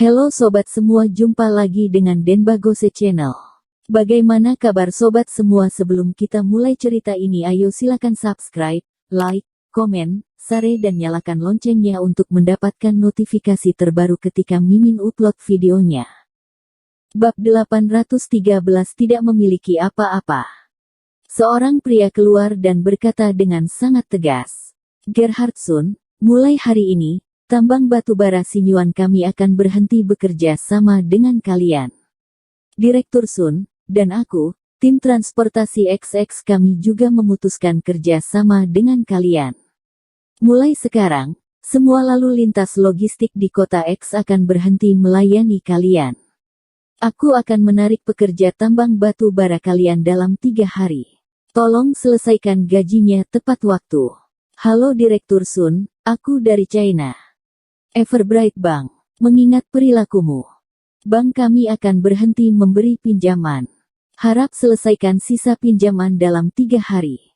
Halo sobat semua, jumpa lagi dengan Denbagose Channel. Bagaimana kabar sobat semua? Sebelum kita mulai cerita ini, ayo silakan subscribe, like, komen, share dan nyalakan loncengnya untuk mendapatkan notifikasi terbaru ketika Mimin upload videonya. Bab 813 tidak memiliki apa-apa. Seorang pria keluar dan berkata dengan sangat tegas, "Gerhard Sun, mulai hari ini, tambang batubara Sinyuan kami akan berhenti bekerja sama dengan kalian. Direktur Sun, dan aku, tim transportasi XX kami juga memutuskan kerja sama dengan kalian. Mulai sekarang, semua lalu lintas logistik di kota X akan berhenti melayani kalian. Aku akan menarik pekerja tambang batu bara kalian dalam 3 hari. Tolong selesaikan gajinya tepat waktu. Halo Direktur Sun, aku dari China Everbright Bank. Mengingat perilakumu, bank kami akan berhenti memberi pinjaman. Harap selesaikan sisa pinjaman dalam 3 hari.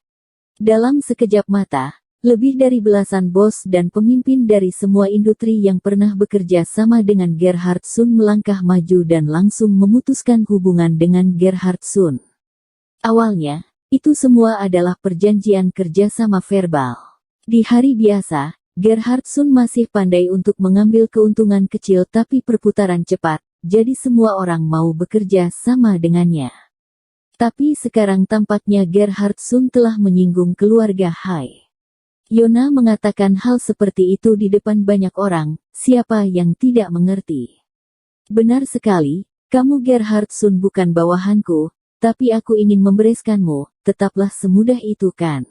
Dalam sekejap mata, lebih dari belasan bos dan pemimpin dari semua industri yang pernah bekerja sama dengan Gerhard Sun melangkah maju dan langsung memutuskan hubungan dengan Gerhard Sun. Awalnya, itu semua adalah perjanjian kerjasama verbal. Di hari biasa, Gerhard Sun masih pandai untuk mengambil keuntungan kecil tapi perputaran cepat, jadi semua orang mau bekerja sama dengannya. Tapi sekarang tampaknya Gerhard Sun telah menyinggung keluarga Hai. Yona mengatakan hal seperti itu di depan banyak orang, siapa yang tidak mengerti? Benar sekali, kamu Gerhard Sun bukan bawahanku, tapi aku ingin membereskanmu, tetaplah semudah itu kan?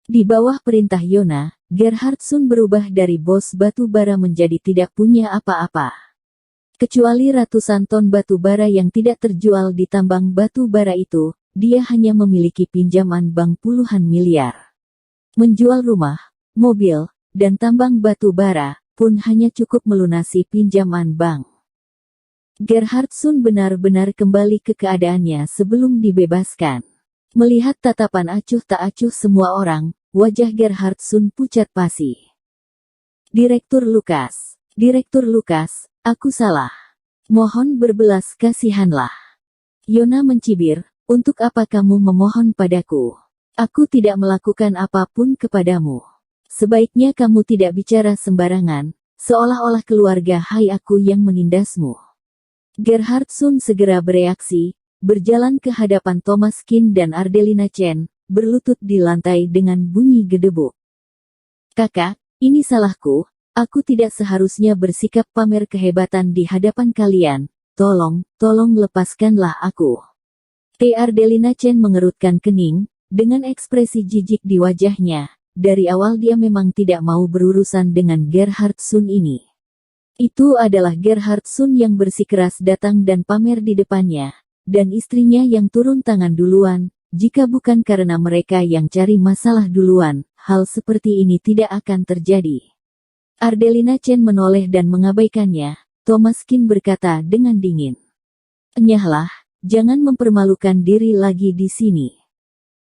Di bawah perintah Yona, Gerhard Sun berubah dari bos batu bara menjadi tidak punya apa-apa. Kecuali ratusan ton batu bara yang tidak terjual di tambang batu bara itu, dia hanya memiliki pinjaman bank puluhan miliar. Menjual rumah, mobil, dan tambang batu bara pun hanya cukup melunasi pinjaman bank. Gerhard Sun benar-benar kembali ke keadaannya sebelum dibebaskan. Melihat tatapan acuh tak acuh semua orang, wajah Gerhard Sun pucat pasi. Direktur Lukas, aku salah. Mohon berbelas kasihanlah. Yona mencibir, untuk apa kamu memohon padaku? Aku tidak melakukan apapun kepadamu. Sebaiknya kamu tidak bicara sembarangan, seolah-olah keluarga Hai aku yang menindasmu. Gerhard Sun segera bereaksi, berjalan ke hadapan Thomas Kin dan Ardelina Chen, berlutut di lantai dengan bunyi gedebuk. Kakak, ini salahku, aku tidak seharusnya bersikap pamer kehebatan di hadapan kalian, tolong lepaskanlah aku. Ardelina Chen mengerutkan kening, dengan ekspresi jijik di wajahnya, dari awal dia memang tidak mau berurusan dengan Gerhard Sun ini. Itu adalah Gerhard Sun yang bersikeras datang dan pamer di depannya, dan istrinya yang turun tangan duluan. Jika bukan karena mereka yang cari masalah duluan, hal seperti ini tidak akan terjadi. Ardelina Chen menoleh dan mengabaikannya. Thomas Kin berkata dengan dingin, "Enyahlah, jangan mempermalukan diri lagi di sini."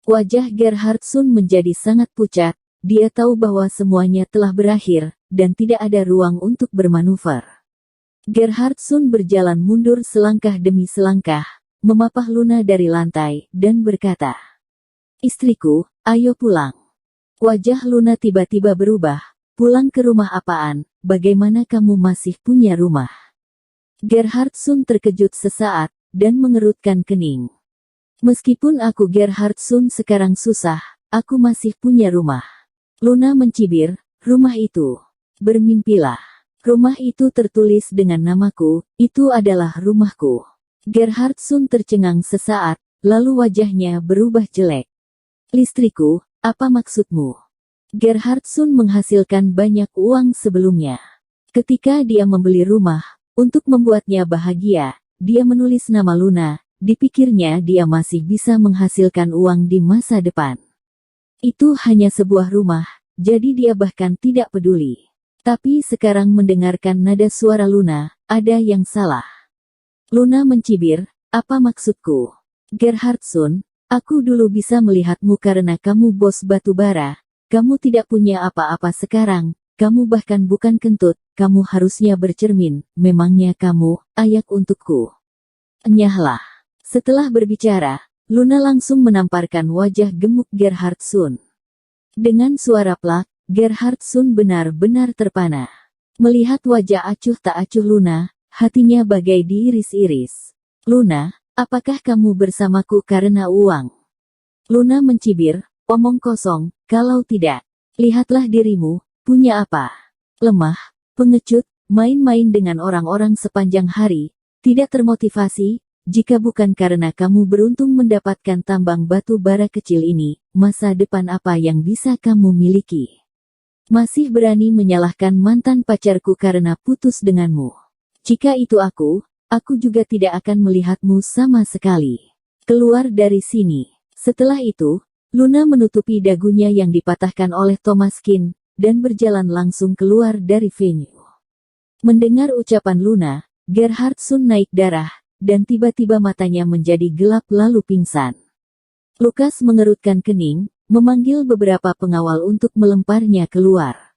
Wajah Gerhard Sun menjadi sangat pucat, dia tahu bahwa semuanya telah berakhir, dan tidak ada ruang untuk bermanuver. Gerhard Sun berjalan mundur selangkah demi selangkah, memapah Luna dari lantai, dan berkata, "Istriku, ayo pulang." Wajah Luna tiba-tiba berubah, "Pulang ke rumah apaan, bagaimana kamu masih punya rumah?" Gerhard Sun terkejut sesaat, dan mengerutkan kening. "Meskipun aku Gerhard Sun sekarang susah, aku masih punya rumah." Luna mencibir, "Rumah itu. Bermimpilah. Rumah itu tertulis dengan namaku, itu adalah rumahku." Gerhard Sun tercengang sesaat, lalu wajahnya berubah jelek. "Listriku, apa maksudmu?" Gerhard Sun menghasilkan banyak uang sebelumnya. Ketika dia membeli rumah, untuk membuatnya bahagia, dia menulis nama Luna, dipikirnya dia masih bisa menghasilkan uang di masa depan. Itu hanya sebuah rumah, jadi dia bahkan tidak peduli. Tapi sekarang mendengarkan nada suara Luna, ada yang salah. Luna mencibir, "Apa maksudku?" "Gerhard Sun, aku dulu bisa melihatmu karena kamu bos batu bara, kamu tidak punya apa-apa sekarang, kamu bahkan bukan kentut, kamu harusnya bercermin, memangnya kamu, ayak untukku. Enyahlah. Setelah berbicara, Luna langsung menamparkan wajah gemuk Gerhard Sun. Dengan suara plak, Gerhard Sun benar-benar terpana. Melihat wajah acuh tak acuh Luna, hatinya bagai diiris-iris. Luna, apakah kamu bersamaku karena uang? Luna mencibir, omong kosong, kalau tidak. Lihatlah dirimu, punya apa? Lemah, pengecut, main-main dengan orang-orang sepanjang hari, tidak termotivasi. Jika bukan karena kamu beruntung mendapatkan tambang batu bara kecil ini, masa depan apa yang bisa kamu miliki? Masih berani menyalahkan mantan pacarku karena putus denganmu. Jika itu aku juga tidak akan melihatmu sama sekali. Keluar dari sini. Setelah itu, Luna menutupi dagunya yang dipatahkan oleh Thomas Kin, dan berjalan langsung keluar dari venue. Mendengar ucapan Luna, Gerhard Sun naik darah, dan tiba-tiba matanya menjadi gelap lalu pingsan. Lukas mengerutkan kening, memanggil beberapa pengawal untuk melemparnya keluar.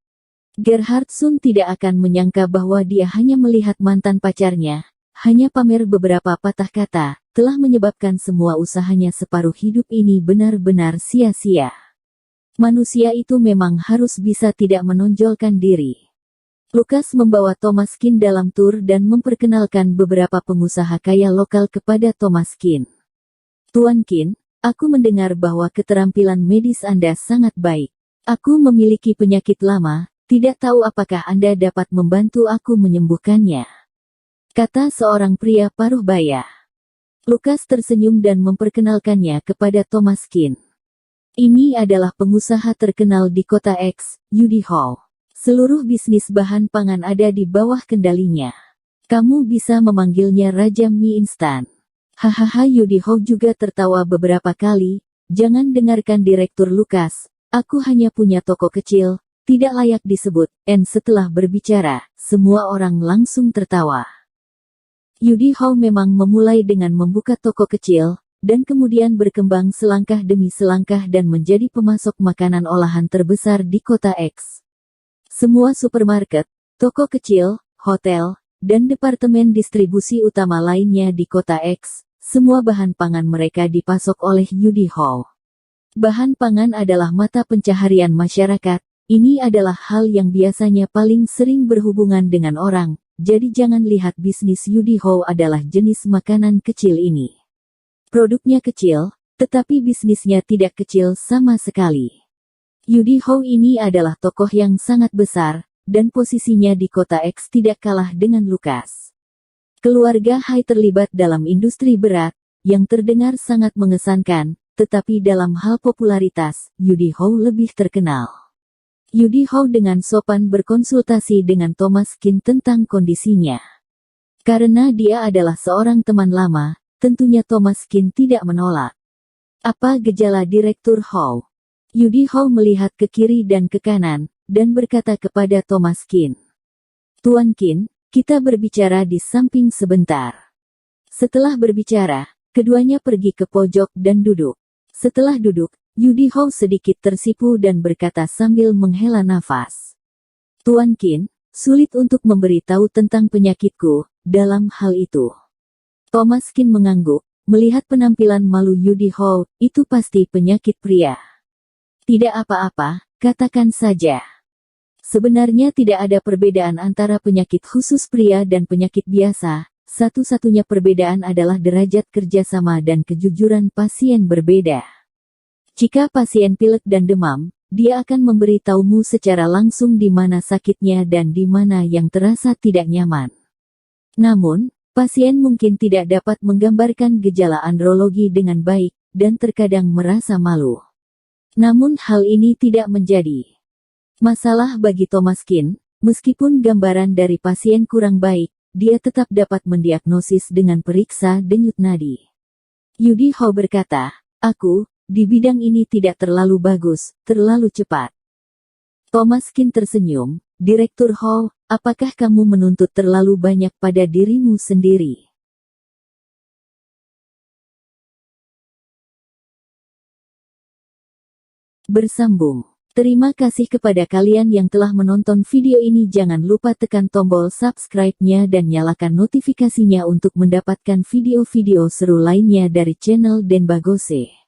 Gerhard Sun tidak akan menyangka bahwa dia hanya melihat mantan pacarnya, hanya pamer beberapa patah kata, telah menyebabkan semua usahanya separuh hidup ini benar-benar sia-sia. Manusia itu memang harus bisa tidak menonjolkan diri. Lukas membawa Thomas Kin dalam tur dan memperkenalkan beberapa pengusaha kaya lokal kepada Thomas Kin. Tuan Kin, aku mendengar bahwa keterampilan medis Anda sangat baik. Aku memiliki penyakit lama, tidak tahu apakah Anda dapat membantu aku menyembuhkannya. Kata seorang pria paruh baya. Lukas tersenyum dan memperkenalkannya kepada Thomas Kin. Ini adalah pengusaha terkenal di kota X, Yudi Hall. Seluruh bisnis bahan pangan ada di bawah kendalinya. Kamu bisa memanggilnya Raja Mie Instan. Hahaha, Yudi Ho juga tertawa beberapa kali. Jangan dengarkan Direktur Lukas. Aku hanya punya toko kecil, tidak layak disebut. Setelah berbicara, semua orang langsung tertawa. Yudi Ho memang memulai dengan membuka toko kecil, dan kemudian berkembang selangkah demi selangkah dan menjadi pemasok makanan olahan terbesar di kota X. Semua supermarket, toko kecil, hotel, dan departemen distribusi utama lainnya di kota X, semua bahan pangan mereka dipasok oleh Yudi Hall. Bahan pangan adalah mata pencaharian masyarakat, ini adalah hal yang biasanya paling sering berhubungan dengan orang, jadi jangan lihat bisnis Yudi Hall adalah jenis makanan kecil ini. Produknya kecil, tetapi bisnisnya tidak kecil sama sekali. Yudi Ho ini adalah tokoh yang sangat besar, dan posisinya di kota X tidak kalah dengan Lukas. Keluarga Hai terlibat dalam industri berat, yang terdengar sangat mengesankan, tetapi dalam hal popularitas, Yudi Ho lebih terkenal. Yudi Ho dengan sopan berkonsultasi dengan Thomas Kin tentang kondisinya. Karena dia adalah seorang teman lama, tentunya Thomas Kin tidak menolak. Apa gejala Direktur Ho? Yudi Ho melihat ke kiri dan ke kanan, dan berkata kepada Thomas Kin. Tuan Kin, kita berbicara di samping sebentar. Setelah berbicara, keduanya pergi ke pojok dan duduk. Setelah duduk, Yudi Ho sedikit tersipu dan berkata sambil menghela nafas. Tuan Kin, sulit untuk memberitahu tentang penyakitku, dalam hal itu. Thomas Kin mengangguk, melihat penampilan malu Yudi Ho, itu pasti penyakit pria. Tidak apa-apa, katakan saja. Sebenarnya tidak ada perbedaan antara penyakit khusus pria dan penyakit biasa, satu-satunya perbedaan adalah derajat kerjasama dan kejujuran pasien berbeda. Jika pasien pilek dan demam, dia akan memberitahumu secara langsung di mana sakitnya dan di mana yang terasa tidak nyaman. Namun, pasien mungkin tidak dapat menggambarkan gejala andrologi dengan baik, dan terkadang merasa malu. Namun hal ini tidak menjadi masalah bagi Thomas Kin, meskipun gambaran dari pasien kurang baik, dia tetap dapat mendiagnosis dengan periksa denyut nadi. Yudi Ho berkata, aku, di bidang ini tidak terlalu bagus, terlalu cepat. Thomas Kin tersenyum, Direktur Ho, apakah kamu menuntut terlalu banyak pada dirimu sendiri? Bersambung. Terima kasih kepada kalian yang telah menonton video ini. Jangan lupa tekan tombol subscribe-nya dan nyalakan notifikasinya untuk mendapatkan video-video seru lainnya dari channel Denbagose.